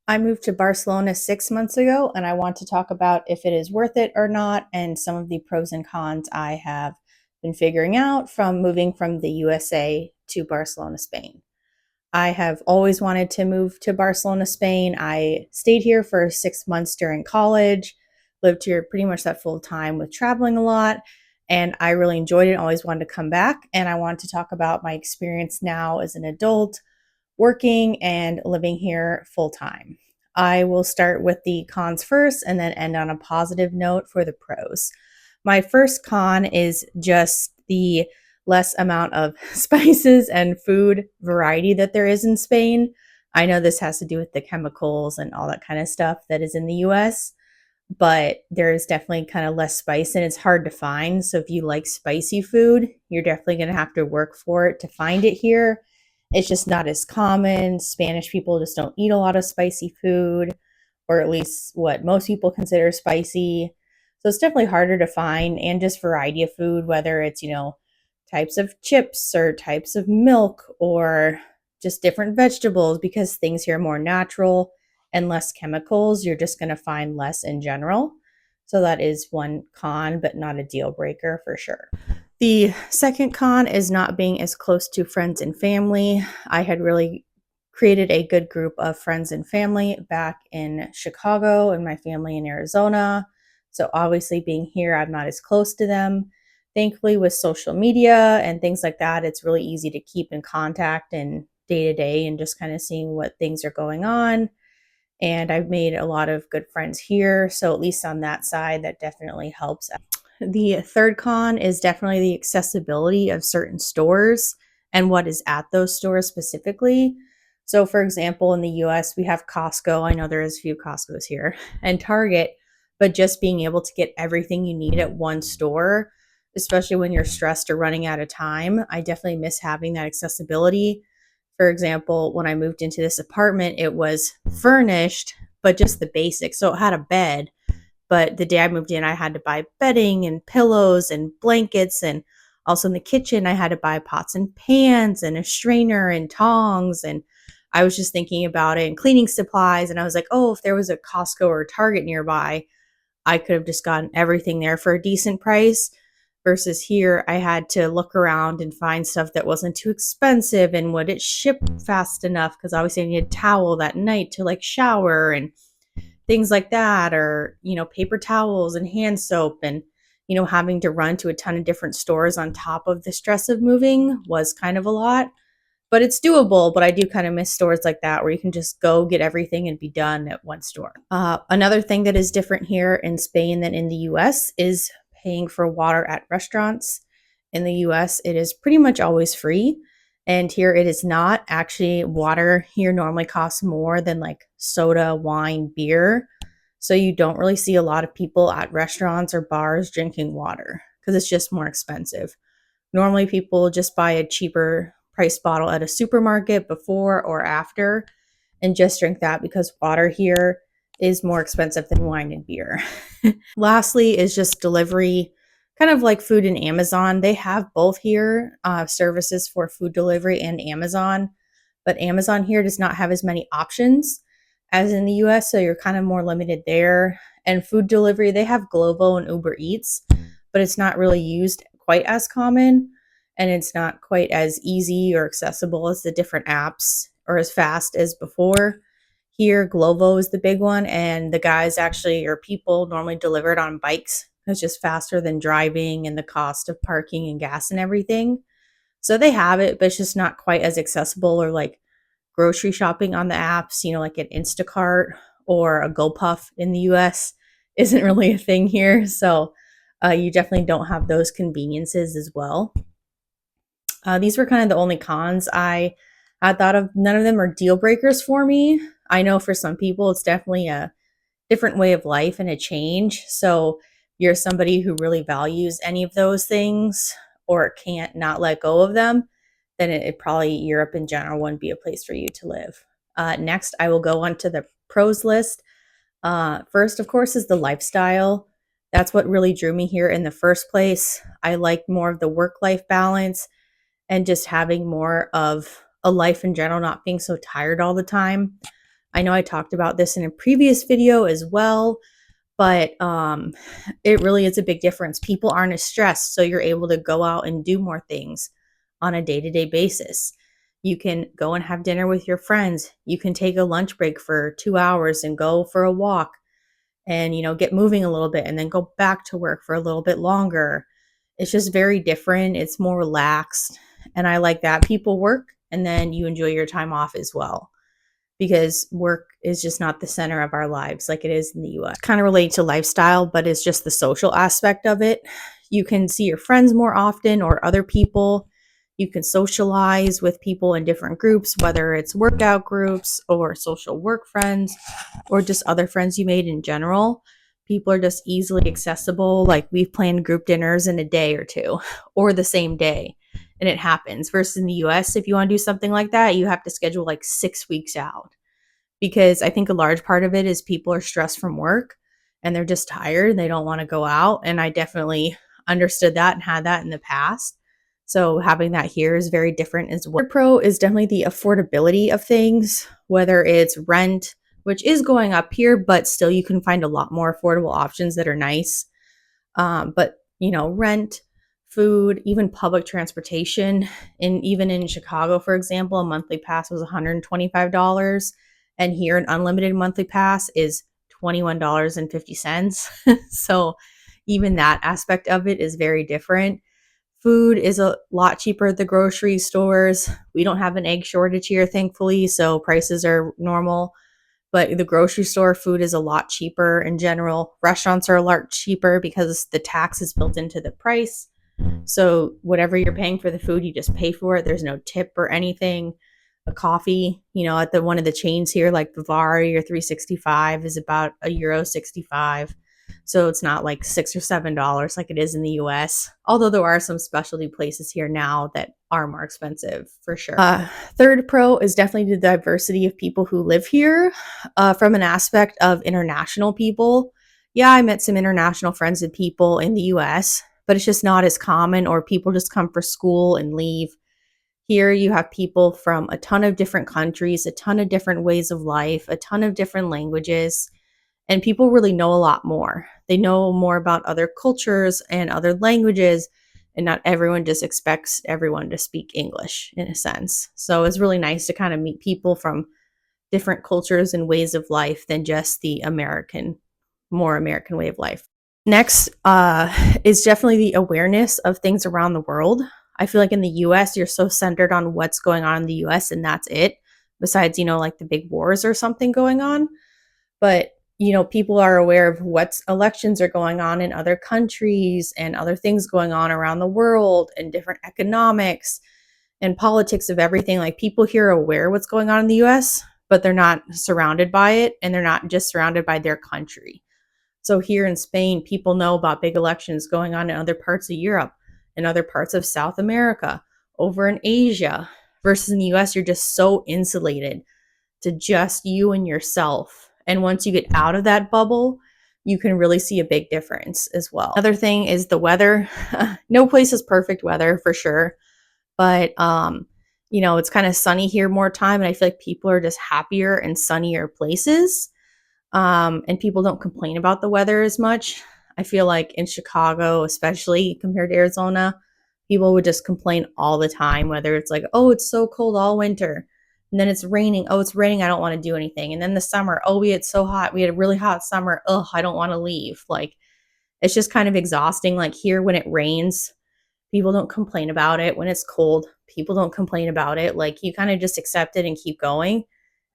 I moved to Barcelona 6 months ago, and I want to talk about if it is worth it or not, and some of the pros and cons I have been figuring out from moving from the USA to Barcelona, Spain. I have always wanted to move to Barcelona, Spain. I stayed here for 6 months during college, lived here pretty much that full time with traveling a lot, and I really enjoyed it. Always wanted to come back, and I want to talk about my experience now as an adult working and living here full time. I will start with the cons first and then end on a positive note for the pros. My first con is just the less amount of spices and food variety that there is in Spain. I know this has to do with the chemicals and all that kind of stuff that is in the US, but there is definitely kind of less spice and it's hard to find. So if you like spicy food, you're definitely going to have to work for it to find it here. It's just not as common. Spanish people just don't eat a lot of spicy food, or at least what most people consider spicy. So it's definitely harder to find, and just variety of food, whether it's, types of chips or types of milk or just different vegetables, because things here are more natural and less chemicals. You're just going to find less in general. So that is one con, but not a deal breaker for sure. The second con is not being as close to friends and family. I had really created a good group of friends and family back in Chicago and my family in Arizona. So obviously being here, I'm not as close to them. Thankfully, with social media and things like that, it's really easy to keep in contact and day to day and just kind of seeing what things are going on. And I've made a lot of good friends here. So at least on that side, that definitely helps. The third con is definitely the accessibility of certain stores and what is at those stores specifically. So, for example, in the US, we have Costco. I know there is a few Costco's here, and Target, but just being able to get everything you need at one store, especially when you're stressed or running out of time, I definitely miss having that accessibility. For example, when I moved into this apartment, it was furnished, but just the basics. So it had a bed, but the day I moved in, I had to buy bedding and pillows and blankets. And also in the kitchen, I had to buy pots and pans and a strainer and tongs. And I was just thinking about it and cleaning supplies. And I was like, oh, if there was a Costco or a Target nearby, I could have just gotten everything there for a decent price. Versus here, I had to look around and find stuff that wasn't too expensive and would it ship fast enough? Because obviously I needed a towel that night to like shower and things like that, or paper towels and hand soap, and having to run to a ton of different stores on top of the stress of moving was kind of a lot, but it's doable. But I do kind of miss stores like that where you can just go get everything and be done at one store. Another thing that is different here in Spain than in the US is paying for water at restaurants. In the US, it is pretty much always free. And here it is not. Actually, water here normally costs more than like soda, wine, beer. So you don't really see a lot of people at restaurants or bars drinking water because it's just more expensive. Normally, people just buy a cheaper price bottle at a supermarket before or after and just drink that because water here is more expensive than wine and beer. Lastly, is just delivery, kind of like food and Amazon. They have both here, services for food delivery and Amazon, but Amazon here does not have as many options as in the US, so you're kind of more limited there. And food delivery, they have Glovo and Uber Eats, but it's not really used quite as common, and it's not quite as easy or accessible as the different apps or as fast as before. Here, Glovo is the big one, and the guys actually, or people normally deliver it on bikes. It's just faster than driving and the cost of parking and gas and everything. So they have it, but it's just not quite as accessible, or like grocery shopping on the apps, like an Instacart or a GoPuff in the US isn't really a thing here. So you definitely don't have those conveniences as well. These were kind of the only cons I had thought of. None of them are deal breakers for me. I know for some people it's definitely a different way of life and a change. So you're somebody who really values any of those things or can't not let go of them, then it probably Europe in general wouldn't be a place for you to live. Next, I will go on to the pros list. First, of course, is the lifestyle. That's what really drew me here in the first place. I like more of the work-life balance and just having more of a life in general, not being so tired all the time. I know I talked about this in a previous video as well, but it really is a big difference. People aren't as stressed, so you're able to go out and do more things on a day-to-day basis. You can go and have dinner with your friends. You can take a lunch break for 2 hours and go for a walk and, get moving a little bit and then go back to work for a little bit longer. It's just very different. It's more relaxed. And I like that. People work and then you enjoy your time off as well, because work is just not the center of our lives like it is in the US. Kind of related to lifestyle, but it's just the social aspect of it. You can see your friends more often or other people. You can socialize with people in different groups, whether it's workout groups or social work friends or just other friends you made in general. People are just easily accessible. Like we've planned group dinners in a day or two or the same day, and it happens. Versus in the US, if you want to do something like that, you have to schedule like 6 weeks out, because I think a large part of it is people are stressed from work and they're just tired and they don't want to go out. And I definitely understood that and had that in the past. So having that here is very different as well. Pro is definitely the affordability of things, whether it's rent, which is going up here, but still you can find a lot more affordable options that are nice. But rent, food, even public transportation, and even in Chicago, for example, a monthly pass was $125, and here an unlimited monthly pass is $21.50. So even that aspect of it is very different. Food is a lot cheaper at the grocery stores. We don't have an egg shortage here, thankfully, so prices are normal. But the grocery store food is a lot cheaper in general. Restaurants are a lot cheaper because the tax is built into the price. So whatever you're paying for the food, you just pay for it. There's no tip or anything. A coffee, at the one of the chains here, like Bavaria or 365, is about €1.65. So it's not like $6 or $7 like it is in the US. Although there are some specialty places here now that are more expensive for sure. Third pro is definitely the diversity of people who live here, from an aspect of international people. Yeah, I met some international friends and people in the US, but it's just not as common, or people just come for school and leave. Here you have people from a ton of different countries, a ton of different ways of life, a ton of different languages, and people really know a lot more. They know more about other cultures and other languages, and not everyone just expects everyone to speak English in a sense. So it's really nice to kind of meet people from different cultures and ways of life than just the more American way of life. Next is definitely the awareness of things around the world. I feel like in the US, you're so centered on what's going on in the US and that's it. Besides, like the big wars or something going on. But, people are aware of what elections are going on in other countries and other things going on around the world and different economics and politics of everything. Like people here are aware what's going on in the US, but they're not surrounded by it, and they're not just surrounded by their country. So here in Spain, people know about big elections going on in other parts of Europe and other parts of South America, over in Asia, versus in the US, you're just so insulated to just you and yourself. And once you get out of that bubble, you can really see a big difference as well. Another thing is the weather. No place is perfect weather for sure, but it's kind of sunny here more time, and I feel like people are just happier in sunnier places. And people don't complain about the weather as much. I feel like in Chicago, especially compared to Arizona, people would just complain all the time, whether it's like, oh, it's so cold all winter. And then it's raining. Oh, it's raining. I don't want to do anything. And then the summer, oh, it's so hot. We had a really hot summer. Oh, I don't want to leave. Like, it's just kind of exhausting. Like here, when it rains, people don't complain about it. When it's cold, people don't complain about it. Like you kind of just accept it and keep going.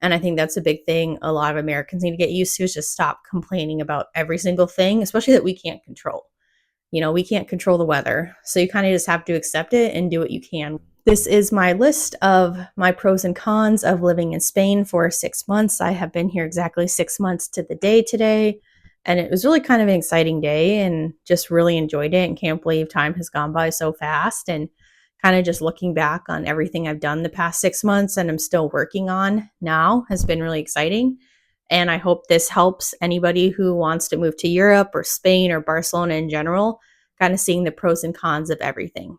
And I think that's a big thing a lot of Americans need to get used to, is just stop complaining about every single thing, especially that we can't control. We can't control the weather. So you kind of just have to accept it and do what you can. This is my list of my pros and cons of living in Spain for 6 months. I have been here exactly 6 months to the day today. And it was really kind of an exciting day, and just really enjoyed it, and can't believe time has gone by so fast. And kind of just looking back on everything I've done the past 6 months and I'm still working on now has been really exciting. And I hope this helps anybody who wants to move to Europe or Spain or Barcelona in general, kind of seeing the pros and cons of everything.